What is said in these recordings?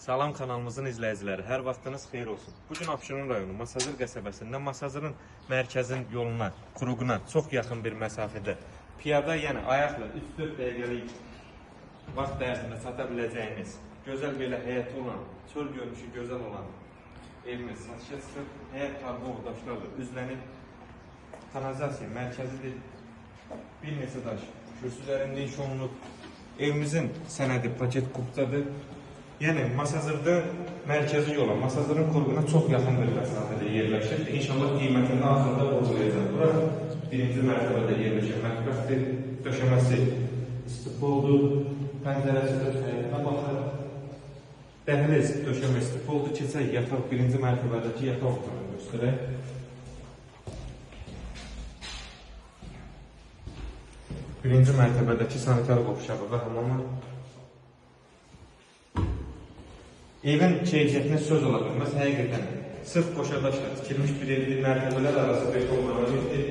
Salam kanalımızın izləyiciləri, hər vaxtınız xeyir olsun. Bugün Abşeron rayonu Masazır qəsəbəsində Masazırın mərkəzin yoluna, kruquna çox yaxın bir məsafədə piyada, yəni ayaqla 3-4 dəqiqəlik vaxt ərzində çata biləcəyiniz, gözəl belə həyəti olan, çöl görünüşü gözəl olan evimiz satışa çıxır. Həyət karbo daşlarla üzlənib, kanalizasiya mərkəzidir, bir neçə daş kürsülərində iş olunub. Evimizin sənədi paket kubdadır. Yəni Masazırda mərkəzi yola, Masazırın kurğuna çox yaxın bir məsafədə yerləşir. İnşallah qiymətində axırda vurgulayacaq. Bura birinci mərtəbədə yerləşir mətbəxdir, döşəməsi istipoldur, pəncərəsi döşəyinə baxır. Dəhliz döşəmə istipoldur, keçək yataq birinci mərtəbədəki yataq otağını göstərək. Birinci mərtəbədəki sanitar qovşağı və hamamı. Evin keyfiyyətinə söz ola bilməz, həqiqətən sırf qoşadaşla tikilmiş bir evli mərtəbələr arası betonlara getdi.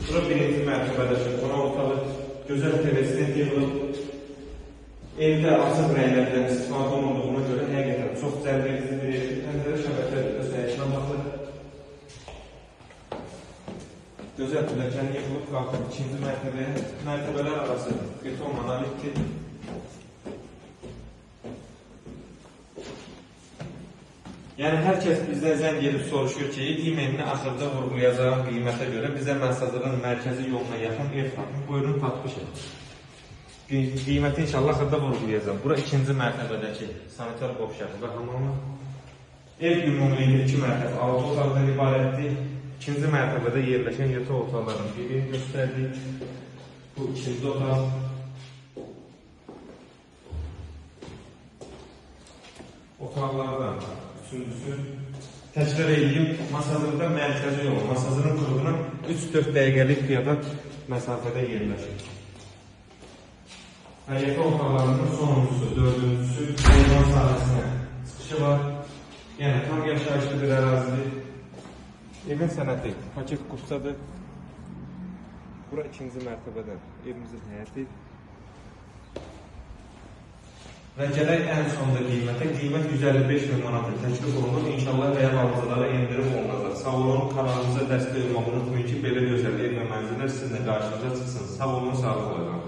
Bura birinci mərtəbədəki qonaq otağı, gözəl televizyon yığılıb. Evdə asıl rəylərdən istifadə olunduğuna görə həqiqətən çox cəlb edici bir ev. Pəncərə şəbəkələri göstərişinə baxır. Gözəl pilləkən yığılıb qalxıb ikinci mərtəbəyə. Mərtəbələr arası beton monolitdir. Yəni, hər kəs bizdən zəng edib soruşur ki, qiymətini axırda vurgulayacağım qiymətə görə bizə Masazırın mərkəzi yoluna yaxın ev tapın, buyurun tapmışıq. Qiyməti inşallah axırda vurgulayacağım. Bura ikinci mərtəbədəki sanitar qovşağı və hamamı. Ev ümumilikdə 2 mərtəbə, 6 otaqdan ibarətdir. İkinci mərtəbədə yerləşən yataq otaqlarının birini göstərdik. Bu ikinci otaq. Otaqlardan üçüncüsü təkrar edeyim, Masazırda mərkəzi yol, Masazırın kurğuna 3-4 dəqiqəlik piyada məsafədə yerləşir. Həyəti otaqlarının sonuncusu, dördüncüsü heyvan sahəsinə çıxışı var. Yəni, tam yaşayışlı bir ərazidir. Evin sənəti paket qubsadır. Bura ikinci mərtəbədən evimizin həyəti. Və gələk ən sonda qiymətə. Qiymət 155.000 manatı təklif olunur. İnşallah real alıcılara endirim olunacaq. Sağ olun, kanalımıza dəstək olmağı unutmayın ki, belə gözəl ev və mənzillər sizinlə qarşınıza çıxsın. Sağ olun, sağ olun.